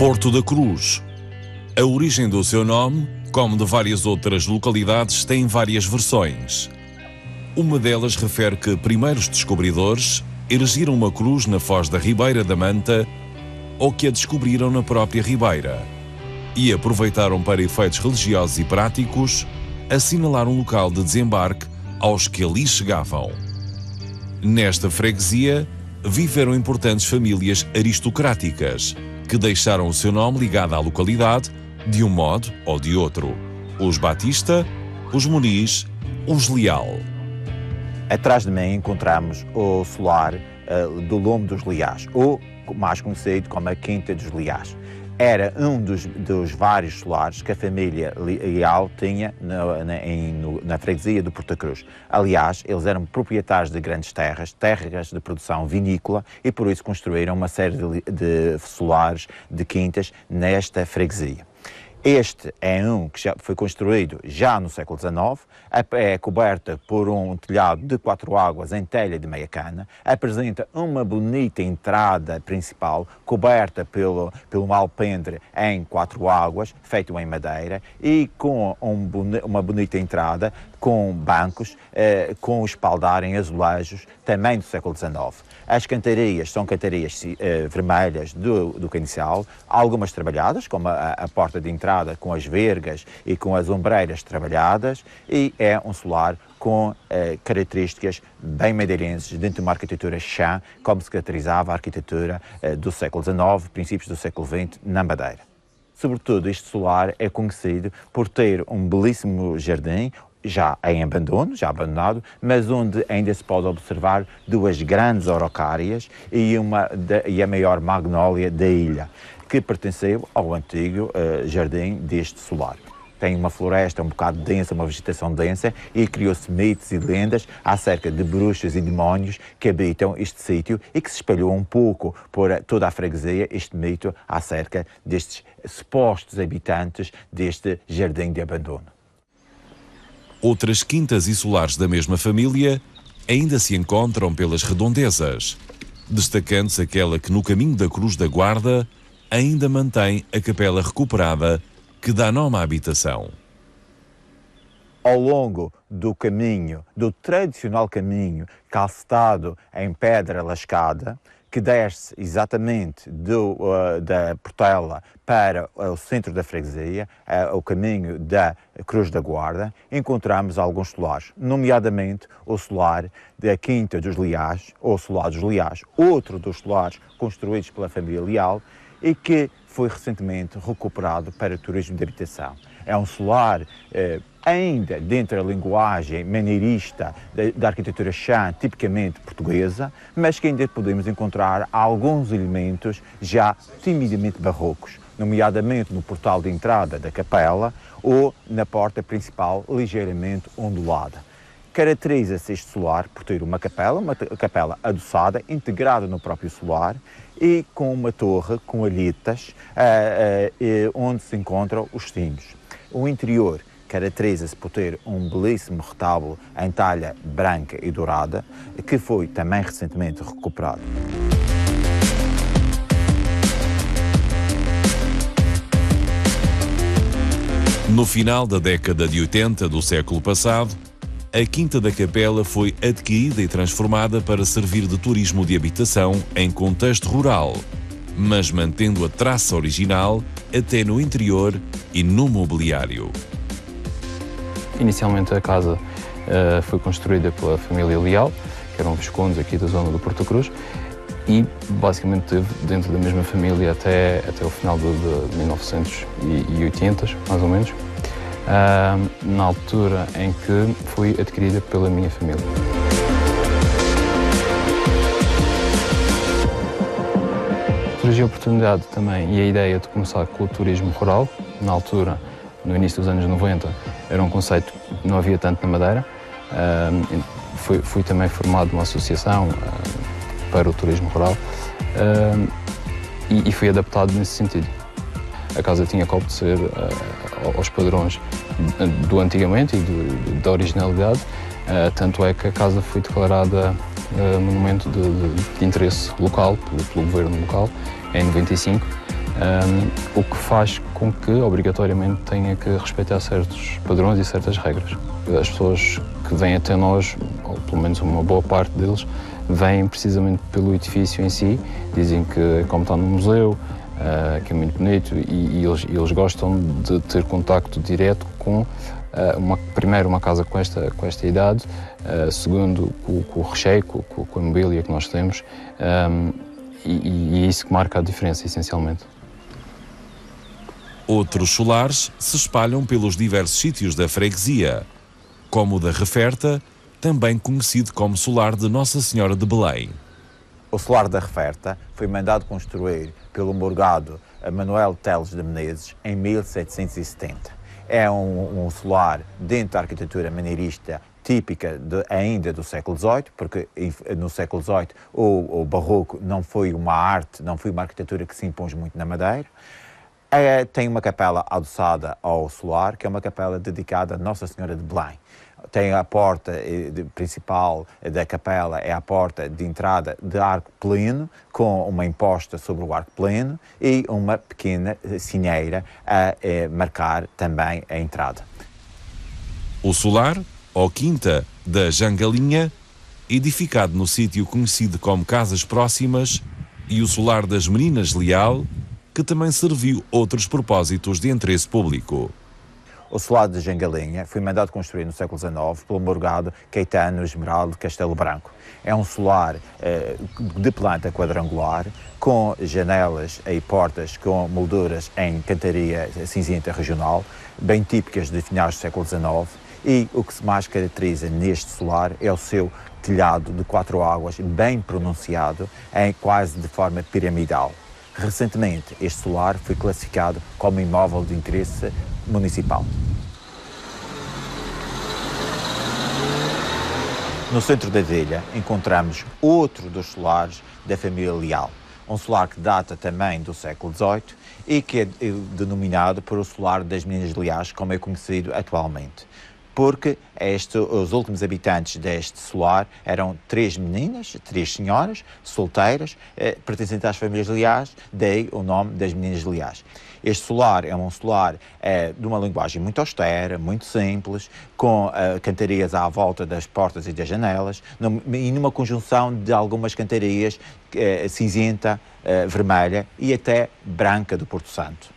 Porto da Cruz. A origem do seu nome, como de várias outras localidades, tem várias versões. Uma delas refere que primeiros descobridores erigiram uma cruz na foz da Ribeira da Manta ou que a descobriram na própria Ribeira e aproveitaram para efeitos religiosos e práticos assinalar um local de desembarque aos que ali chegavam. Nesta freguesia viveram importantes famílias aristocráticas que deixaram o seu nome ligado à localidade de um modo ou de outro. Os Batista, os Muniz, os Leal. Atrás de mim encontramos o solar do Lombo dos Leais, ou mais conhecido como a Quinta dos Leais. Era um dos vários solares que a família Leal tinha na freguesia do Porto da Cruz. Aliás, eles eram proprietários de grandes terras de produção vinícola, e por isso construíram uma série de solares, de quintas, nesta freguesia. Este é um que já foi construído já no século XIX, é coberta por um telhado de 4 águas em telha de meia cana, apresenta uma bonita entrada principal, coberta pelo alpendre em 4 águas, feito em madeira, e com uma bonita entrada com bancos, com o espaldar em azulejos, também do século XIX. As cantarias são cantarias vermelhas do caniçal, algumas trabalhadas, como a porta de entrada com as vergas e com as ombreiras trabalhadas, e é um solar com características bem madeirenses, dentro de uma arquitetura chã, como se caracterizava a arquitetura do século XIX, princípios do século XX, na Madeira. Sobretudo, este solar é conhecido por ter um belíssimo jardim, já em abandono, já abandonado, mas onde ainda se pode observar 2 grandes araucárias e a maior magnólia da ilha, que pertenceu ao antigo jardim deste solar. Tem uma floresta um bocado densa, uma vegetação densa, e criou-se mitos e lendas acerca de bruxas e demónios que habitam este sítio, e que se espalhou um pouco por toda a freguesia este mito acerca destes supostos habitantes deste jardim de abandono. Outras quintas e solares da mesma família ainda se encontram pelas redondezas, destacando-se aquela que no caminho da Cruz da Guarda ainda mantém a capela recuperada que dá nome à habitação. Ao longo do caminho, do tradicional caminho calcetado em pedra lascada, que desce exatamente da Portela para o centro da freguesia, o caminho da Cruz da Guarda, encontramos alguns solares, nomeadamente o solar da Quinta dos Leais, ou solar dos Leais, outro dos solares construídos pela família Leal, e que foi recentemente recuperado para o turismo de habitação. É um solar ainda dentro da linguagem maneirista da arquitetura chã, tipicamente portuguesa, mas que ainda podemos encontrar alguns elementos já timidamente barrocos, nomeadamente no portal de entrada da capela ou na porta principal ligeiramente ondulada. Caracteriza-se este solar por ter uma capela adoçada, integrada no próprio solar, e com uma torre com alhetas, onde se encontram os sinos. O interior caracteriza-se por ter um belíssimo retábulo em talha branca e dourada, que foi também recentemente recuperado. No final da década de 80 do século passado, a Quinta da Capela foi adquirida e transformada para servir de turismo de habitação em contexto rural, mas mantendo a traça original até no interior e no mobiliário. Inicialmente a casa foi construída pela família Leal, que eram viscondes aqui da zona do Porto da Cruz, e basicamente teve dentro da mesma família até o final de 1980, mais ou menos, na altura em que foi adquirida pela minha família. Surgiu a oportunidade também e a ideia de começar com o turismo rural. Na altura, no início dos anos 90, era um conceito que não havia tanto na Madeira. Fui também formado numa associação para o turismo rural e fui adaptado nesse sentido. A casa tinha que obedecer aos padrões do antigamente e da originalidade, tanto é que a casa foi declarada monumento de interesse local, pelo governo local, em 95, o que faz com que, obrigatoriamente, tenha que respeitar certos padrões e certas regras. As pessoas que vêm até nós, ou pelo menos uma boa parte deles, vêm precisamente pelo edifício em si, dizem que é como está no museu, que é muito bonito, e eles gostam de ter contacto direto com, primeiro, uma casa com esta idade, segundo, com o recheio, com a mobília que nós temos, e é isso que marca a diferença, essencialmente. Outros solares se espalham pelos diversos sítios da freguesia, como o da Referta, também conhecido como solar de Nossa Senhora de Belém. O solar da Referta foi mandado construir pelo morgado Manuel Teles de Menezes em 1770. É um solar dentro da arquitetura maneirista típica ainda do século XVIII, porque no século XVIII o barroco não foi uma arte, não foi uma arquitetura que se impôs muito na Madeira. Tem uma capela adoçada ao solar, que é uma capela dedicada a Nossa Senhora de Belém. Tem a porta principal da capela, é a porta de entrada de arco pleno, com uma imposta sobre o arco pleno e uma pequena sineira a marcar também a entrada. O solar, ou Quinta da Jangalinha, edificado no sítio conhecido como Casas Próximas, e o solar das Meninas Leal, que também serviu outros propósitos de interesse público. O solar de Jangalinha foi mandado construir no século XIX pelo morgado Caetano Esmeralda Castelo Branco. É um solar de planta quadrangular, com janelas e portas com molduras em cantaria cinzenta regional, bem típicas de finais do século XIX, e o que mais caracteriza neste solar é o seu telhado de 4 águas, bem pronunciado, quase de forma piramidal. Recentemente, este solar foi classificado como imóvel de interesse municipal. No centro da vila encontramos outro dos solares da família Leal, um solar que data também do século XVIII e que é denominado por o solar das Meninas Leais, como é conhecido atualmente. Porque os últimos habitantes deste solar eram 3 meninas, 3 senhoras, solteiras, pertencentes às famílias Leais, daí o nome das Meninas Leais. Este solar é um solar de uma linguagem muito austera, muito simples, com cantarias à volta das portas e das janelas, e numa conjunção de algumas cantarias cinzenta, vermelha e até branca do Porto Santo.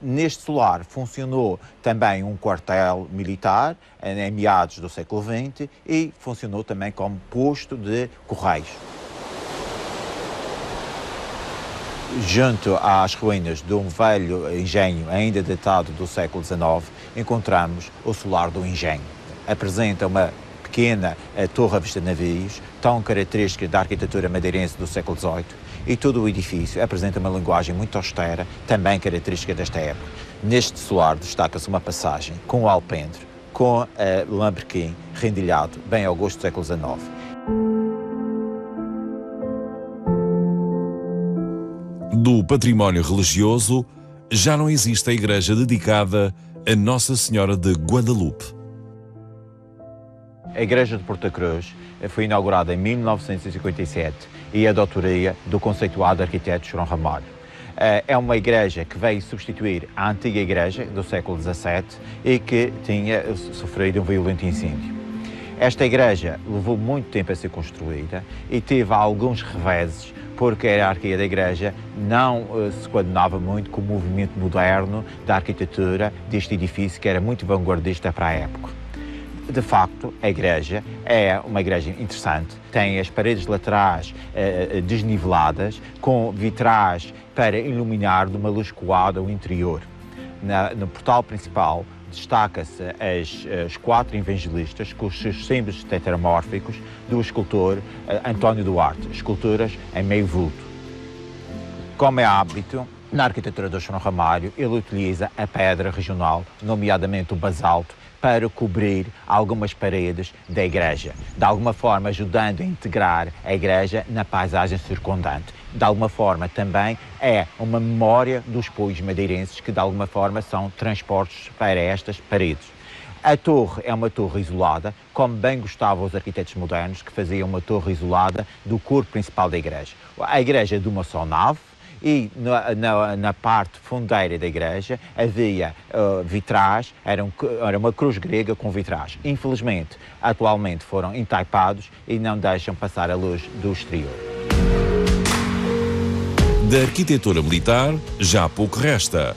Neste solar funcionou também um quartel militar em meados do século XX e funcionou também como posto de correios. Junto às ruínas de um velho engenho ainda datado do século XIX, encontramos o solar do engenho. Apresenta uma pequena torre à vista de navios, tão característica da arquitetura madeirense do século XVIII, e todo o edifício apresenta uma linguagem muito austera, também característica desta época. Neste solar destaca-se uma passagem com o alpendre, com lambrequim rendilhado, bem ao gosto do século XIX. Do património religioso, já não existe a igreja dedicada a Nossa Senhora de Guadalupe. A Igreja de Porta Cruz foi inaugurada em 1957 e é da autoria do conceituado arquiteto João Ramalho. É uma igreja que veio substituir a antiga igreja do século XVII e que tinha sofrido um violento incêndio. Esta igreja levou muito tempo a ser construída e teve alguns reveses, porque a hierarquia da igreja não se coordenava muito com o movimento moderno da arquitetura deste edifício, que era muito vanguardista para a época. De facto, a igreja é uma igreja interessante. Tem as paredes laterais desniveladas, com vitrais para iluminar de uma luz coada o interior. No portal principal destaca-se as 4 evangelistas com os seus símbolos tetramórficos do escultor António Duarte, esculturas em meio vulto. Como é hábito, na arquitetura do João Ramalho, ele utiliza a pedra regional, nomeadamente o basalto, para cobrir algumas paredes da igreja, de alguma forma ajudando a integrar a igreja na paisagem circundante. De alguma forma também é uma memória dos poios madeirenses que de alguma forma são transportes para estas paredes. A torre é uma torre isolada, como bem gostavam os arquitetos modernos, que faziam uma torre isolada do corpo principal da igreja. A igreja é de uma só nave e na parte fundeira da igreja havia vitrais, era uma cruz grega com vitrais. Infelizmente, atualmente foram entaipados e não deixam passar a luz do exterior. Da arquitetura militar já pouco resta.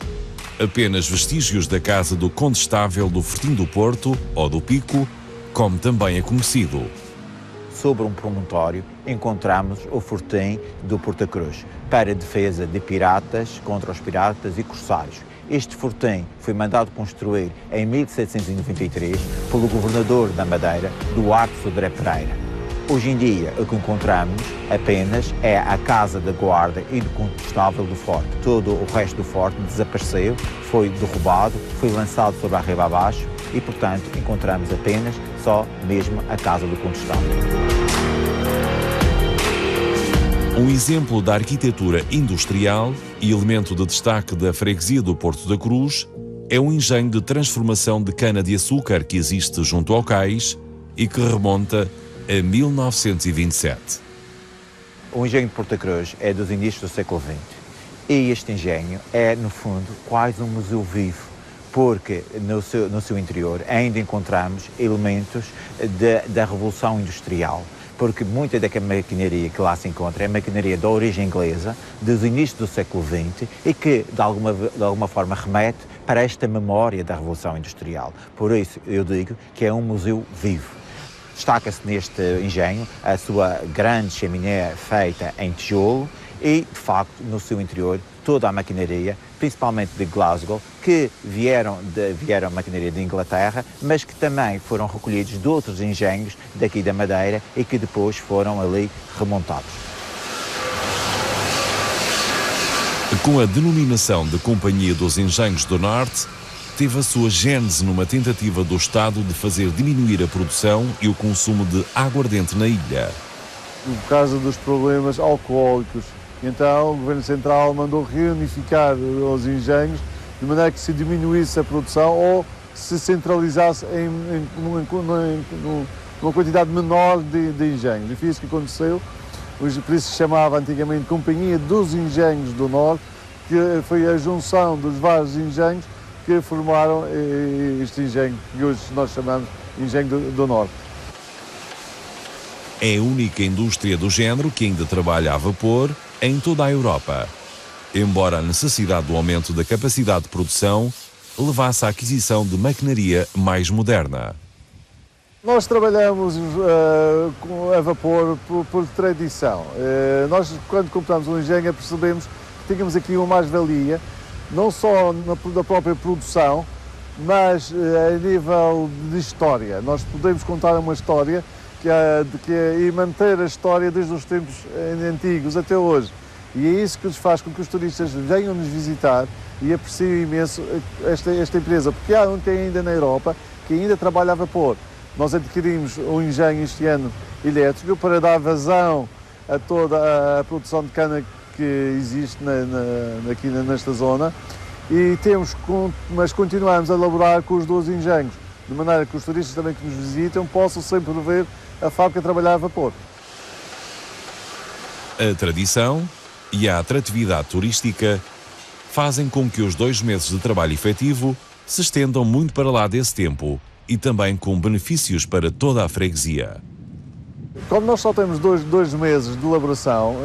Apenas vestígios da casa do Condestável do Fortim do Porto, ou do Pico, como também é conhecido. Sobre um promontório encontramos o fortim do Porta Cruz, para defesa de piratas, contra os piratas e corsários. Este fortim foi mandado construir em 1793 pelo governador da Madeira, Duarte Sodré Pereira. Hoje em dia, o que encontramos apenas é a casa da guarda e do condestável do forte. Todo o resto do forte desapareceu, foi derrubado, foi lançado sobre a riba abaixo e, portanto, encontramos apenas só mesmo a casa do condestável. Um exemplo da arquitetura industrial e elemento de destaque da freguesia do Porto da Cruz é o engenho de transformação de cana-de-açúcar que existe junto ao cais e que remonta a 1927. O engenho de Porta Cruz é dos inícios do século XX e este engenho é, no fundo, quase um museu vivo, porque no seu interior ainda encontramos elementos da Revolução Industrial, porque muita da maquinaria que lá se encontra é maquinaria de origem inglesa, dos inícios do século XX e que, de alguma forma, remete para esta memória da Revolução Industrial. Por isso, eu digo que é um museu vivo. Destaca-se neste engenho a sua grande chaminé feita em tijolo e, de facto, no seu interior, toda a maquinaria, principalmente de Glasgow, que vieram a maquinaria de Inglaterra, mas que também foram recolhidos de outros engenhos daqui da Madeira e que depois foram ali remontados. Com a denominação de Companhia dos Engenhos do Norte, teve a sua gênese numa tentativa do Estado de fazer diminuir a produção e o consumo de aguardente na ilha. Por causa dos problemas alcoólicos, então o Governo Central mandou reunificar os engenhos de maneira que se diminuísse a produção ou se centralizasse numa quantidade menor de engenhos. E foi isso que aconteceu, por isso se chamava antigamente Companhia dos Engenhos do Norte, que foi a junção dos vários engenhos que formaram este engenho, que hoje nós chamamos Engenho do Norte. É a única indústria do género que ainda trabalha a vapor em toda a Europa, embora a necessidade do aumento da capacidade de produção levasse à aquisição de maquinaria mais moderna. Nós trabalhamos a vapor por tradição. Nós, quando compramos um engenho, percebemos que tínhamos aqui uma mais-valia, não só da própria produção, mas a nível de história. Nós podemos contar uma história e manter a história desde os tempos antigos até hoje. E é isso que faz com que os turistas venham nos visitar e apreciem imenso esta empresa, porque há quem ainda na Europa que ainda trabalha a vapor. Nós adquirimos um engenho este ano elétrico para dar vazão a toda a produção de cana que existe aqui nesta zona mas continuamos a elaborar com os 12 engenhos, de maneira que os turistas também que nos visitam possam sempre ver a fábrica trabalhar a vapor. A tradição e a atratividade turística fazem com que os 2 meses de trabalho efetivo se estendam muito para lá desse tempo e também com benefícios para toda a freguesia. Como nós só temos dois meses de elaboração,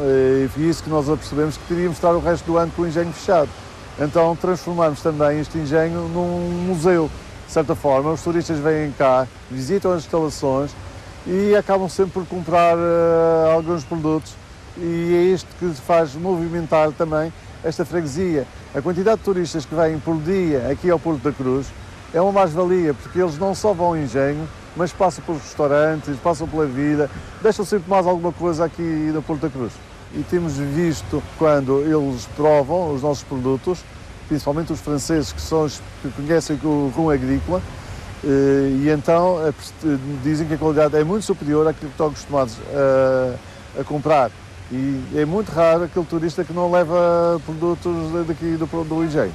foi isso que nós percebemos que queríamos estar o resto do ano com o engenho fechado. Então transformamos também este engenho num museu. De certa forma, os turistas vêm cá, visitam as instalações e acabam sempre por comprar alguns produtos. E é isto que faz movimentar também esta freguesia. A quantidade de turistas que vêm por dia aqui ao Porto da Cruz é uma mais-valia, porque eles não só vão ao engenho, mas passam pelos restaurantes, passam pela vida, deixam sempre mais alguma coisa aqui no Porto da Cruz. E temos visto quando eles provam os nossos produtos, principalmente os franceses que conhecem o rum agrícola, e então dizem que a qualidade é muito superior àquilo que estão acostumados a comprar. E é muito raro aquele turista que não leva produtos daqui do engenho.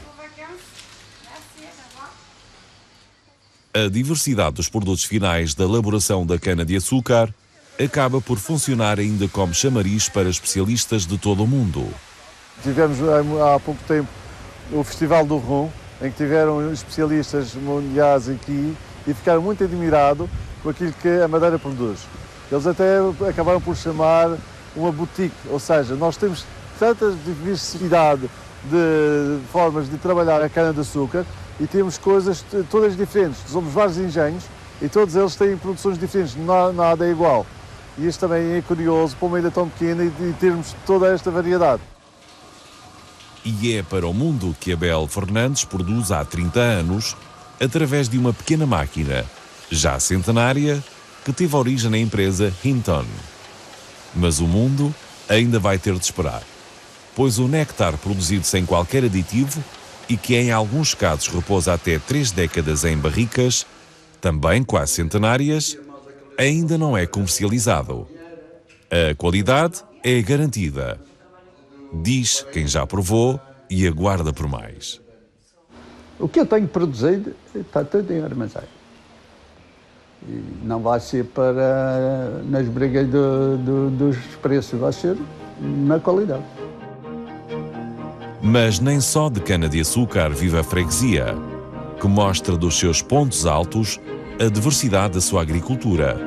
A diversidade dos produtos finais da elaboração da cana-de-açúcar acaba por funcionar ainda como chamariz para especialistas de todo o mundo. Tivemos há pouco tempo o Festival do Rum, em que tiveram especialistas mundiais aqui e ficaram muito admirados com aquilo que a Madeira produz. Eles até acabaram por chamar uma boutique, ou seja, nós temos tanta diversidade de formas de trabalhar a cana-de-açúcar e temos coisas todas diferentes. Somos vários engenhos e todos eles têm produções diferentes, nada é igual. E isto também é curioso para uma ilha tão pequena e termos toda esta variedade. E é para o mundo que Abel Fernandes produz há 30 anos, através de uma pequena máquina, já centenária, que teve origem na empresa Hinton. Mas o mundo ainda vai ter de esperar, pois o néctar produzido sem qualquer aditivo e que em alguns casos repousa até 3 décadas em barricas, também quase centenárias, ainda não é comercializado. A qualidade é garantida, diz quem já provou e aguarda por mais. O que eu tenho produzido está tudo em armazém. E não vai ser para nas brigas dos preços, vai ser na qualidade. Mas nem só de cana-de-açúcar vive a freguesia, que mostra dos seus pontos altos a diversidade da sua agricultura.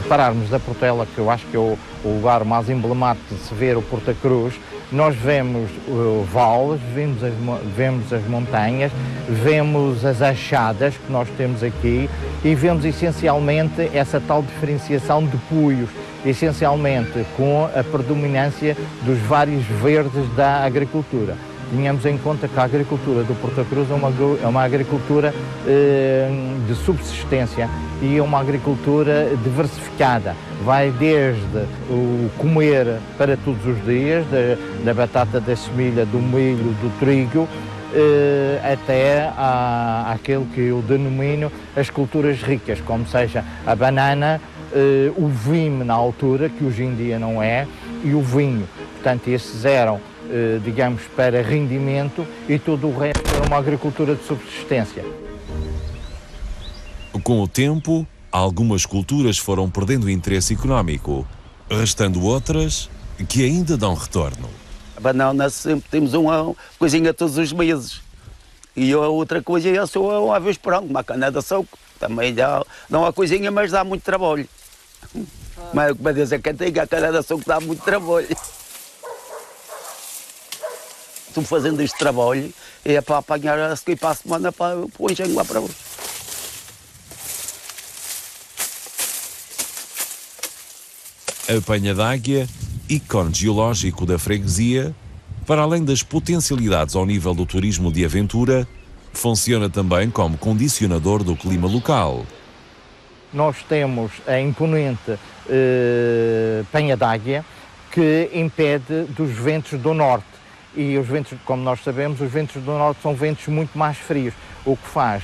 Repararmos da Portela, que eu acho que é o lugar mais emblemático de se ver o Porta Cruz, nós vemos vales, vemos as montanhas, vemos as achadas que nós temos aqui e vemos essencialmente essa tal diferenciação de puios, essencialmente com a predominância dos vários verdes da agricultura. Tenhamos em conta que a agricultura do Porta Cruz é uma agricultura de subsistência e é uma agricultura diversificada. Vai desde o comer para todos os dias, da batata, da semilha, do milho, do trigo, até àquele que eu denomino as culturas ricas, como seja a banana, o vime na altura, que hoje em dia não é, e o vinho. Portanto, esses eram, digamos, para rendimento e todo o resto era uma agricultura de subsistência. Com o tempo, algumas culturas foram perdendo interesse económico, restando outras que ainda dão retorno. A banana sempre temos uma coisinha todos os meses. E a outra coisa é só uma vez por ano, uma cana-de-açúcar. Também dá uma coisinha, mas dá muito trabalho. Mas como diz a cantiga, a cana-de-açúcar dá muito trabalho. Estou fazendo este trabalho e é para apanhar a seguir para a semana para o engenho lá para hoje. A Penha d'Águia, ícone geológico da freguesia, para além das potencialidades ao nível do turismo de aventura, funciona também como condicionador do clima local. Nós temos a imponente Penha d'Águia, que impede dos ventos do norte. E os ventos, como nós sabemos, os ventos do norte são ventos muito mais frios, o que faz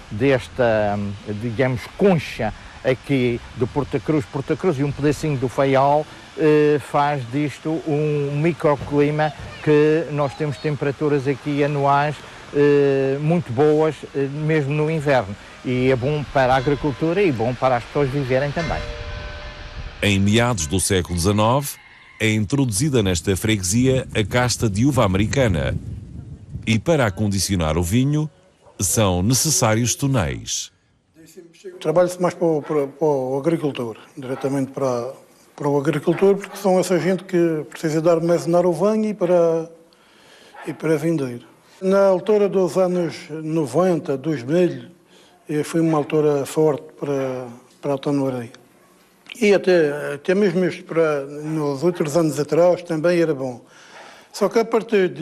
desta, digamos, concha aqui do Porta Cruz e um pedacinho do Faial, faz disto um microclima que nós temos temperaturas aqui anuais muito boas, mesmo no inverno. E é bom para a agricultura e bom para as pessoas viverem também. Em meados do século XIX, é introduzida nesta freguesia a casta de uva americana. E para acondicionar o vinho, são necessários tonéis. Trabalha-se mais para o agricultor, diretamente para o agricultor, porque são essa gente que precisa de armazenar o vinho e para vender. Na altura dos anos 90, 2000, foi uma altura forte para a tonaria. E até mesmo nos outros anos atrás também era bom. Só que a partir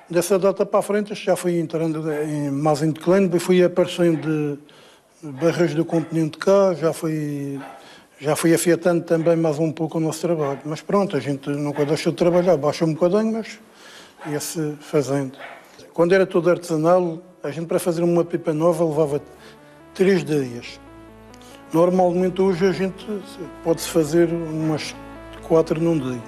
dessa data para a frente já fui entrando mais em declínio, fui aparecendo barras do continente cá, já fui afetando também mais um pouco o nosso trabalho. Mas pronto, a gente nunca deixou de trabalhar, baixou um bocadinho, mas ia-se fazendo. Quando era tudo artesanal, a gente para fazer uma pipa nova levava 3 dias. Normalmente hoje a gente pode-se fazer umas 4 num dia.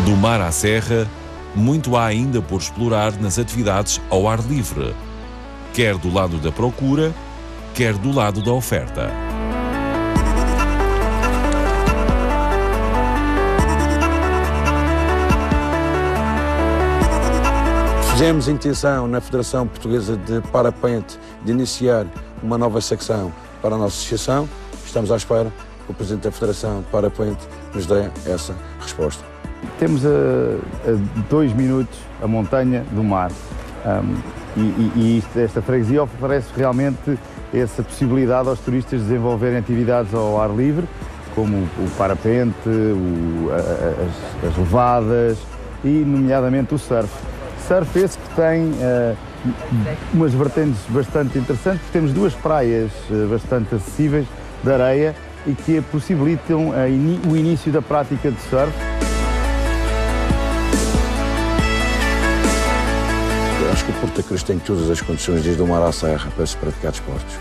Do mar à serra, muito há ainda por explorar nas atividades ao ar livre, quer do lado da procura, quer do lado da oferta. Fizemos intenção na Federação Portuguesa de Parapente de iniciar uma nova secção para a nossa associação. Estamos à espera que o Presidente da Federação de Parapente nos dê essa resposta. Temos a 2 minutos a montanha do mar esta freguesia oferece realmente essa possibilidade aos turistas de desenvolverem atividades ao ar livre, como o parapente, as levadas e, nomeadamente, o surf. Surf esse que tem umas vertentes bastante interessantes, porque temos 2 praias bastante acessíveis de areia e que possibilitam o início da prática de surf. Eu acho que o Porto da Cruz tem todas as condições, desde o mar à serra, para se praticar desportos.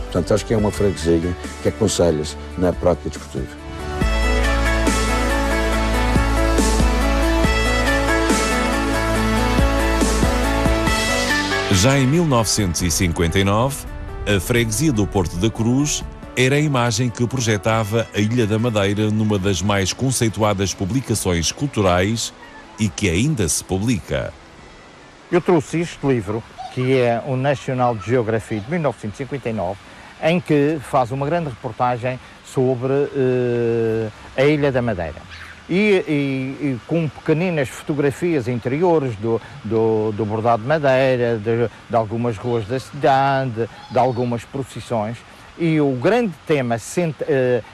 Portanto, acho que é uma freguesia que aconselha-se na prática desportiva. Já em 1959, a freguesia do Porto da Cruz era a imagem que projetava a Ilha da Madeira numa das mais conceituadas publicações culturais e que ainda se publica. Eu trouxe este livro, que é o National Geography de 1959, em que faz uma grande reportagem sobre a Ilha da Madeira. E com pequeninas fotografias interiores do bordado de madeira, de algumas ruas da cidade, de algumas procissões. E o grande tema,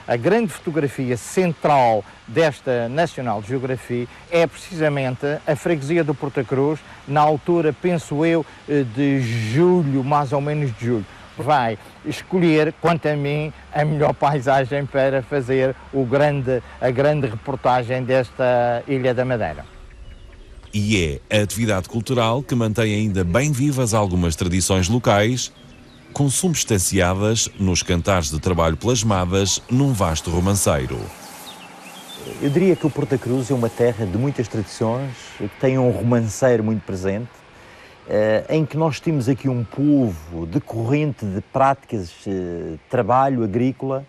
a grande fotografia central desta National Geography é precisamente a freguesia do Porto da Cruz, na altura, penso eu, de julho, mais ou menos de julho. Vai escolher, quanto a mim, a melhor paisagem para fazer a grande reportagem desta Ilha da Madeira. E é a atividade cultural que mantém ainda bem vivas algumas tradições locais, consubstanciadas nos cantares de trabalho plasmadas num vasto romanceiro. Eu diria que o Porto da Cruz é uma terra de muitas tradições, que tem um romanceiro muito presente, em que nós temos aqui um povo decorrente de práticas de trabalho agrícola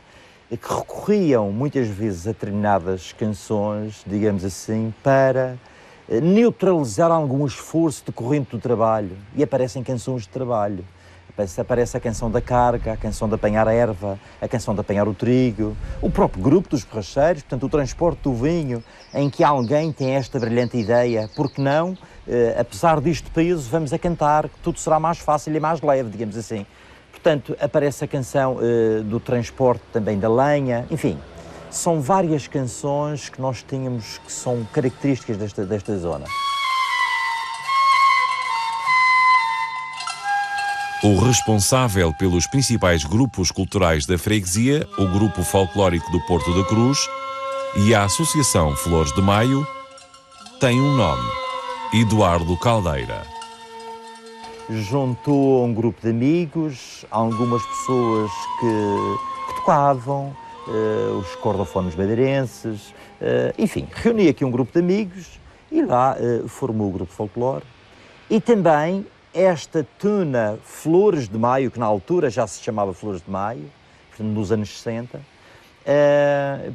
que recorriam muitas vezes a determinadas canções, digamos assim, para neutralizar algum esforço decorrente do trabalho, e aparecem canções de trabalho. Aparece a canção da carga, a canção de apanhar a erva, a canção de apanhar o trigo, o próprio grupo dos borracheiros, portanto o transporte do vinho, em que alguém tem esta brilhante ideia, porque não, apesar disto peso, vamos a cantar, que tudo será mais fácil e mais leve, digamos assim. Portanto, aparece a canção do transporte também da lenha, enfim, são várias canções que nós tínhamos que são características desta zona. O responsável pelos principais grupos culturais da freguesia, o Grupo Folclórico do Porto da Cruz e a Associação Flores de Maio, tem um nome: Eduardo Caldeira. Juntou um grupo de amigos, algumas pessoas que tocavam, os cordofones madeirenses, enfim, reuni aqui um grupo de amigos e lá formou o Grupo Folclore. E também esta tuna Flores de Maio, que na altura já se chamava Flores de Maio, portanto, nos anos 60,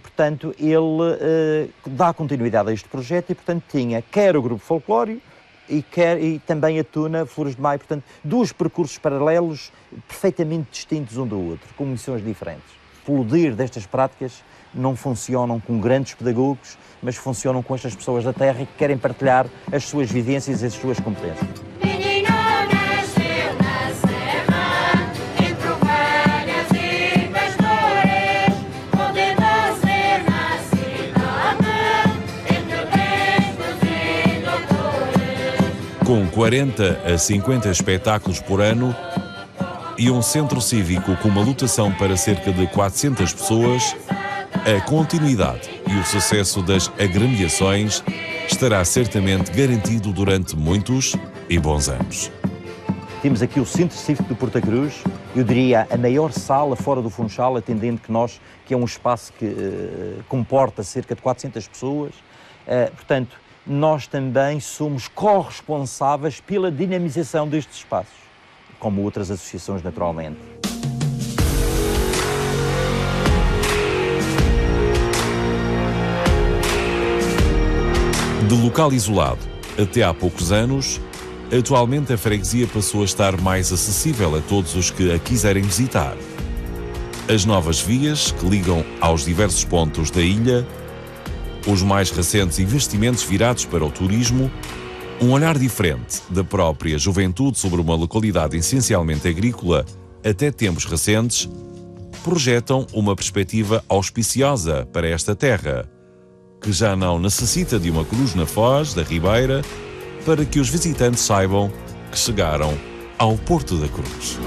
portanto, ele dá continuidade a este projeto e, portanto, tinha quer o Grupo Folclório e também a tuna Flores de Maio, portanto, 2 percursos paralelos perfeitamente distintos um do outro, com missões diferentes. O poder destas práticas não funcionam com grandes pedagogos, mas funcionam com estas pessoas da terra que querem partilhar as suas vivências e as suas competências. Com 40 a 50 espetáculos por ano e um centro cívico com uma lotação para cerca de 400 pessoas, a continuidade e o sucesso das agremiações estará certamente garantido durante muitos e bons anos. Temos aqui o Centro Cívico do Porto da Cruz, eu diria a maior sala fora do Funchal, atendendo que é um espaço que comporta cerca de 400 pessoas. Portanto, nós também somos corresponsáveis pela dinamização destes espaços, como outras associações naturalmente. De local isolado até há poucos anos, atualmente a freguesia passou a estar mais acessível a todos os que a quiserem visitar. As novas vias que ligam aos diversos pontos da ilha, os mais recentes investimentos virados para o turismo, um olhar diferente da própria juventude sobre uma localidade essencialmente agrícola até tempos recentes, projetam uma perspectiva auspiciosa para esta terra, que já não necessita de uma cruz na foz da Ribeira para que os visitantes saibam que chegaram ao Porto da Cruz.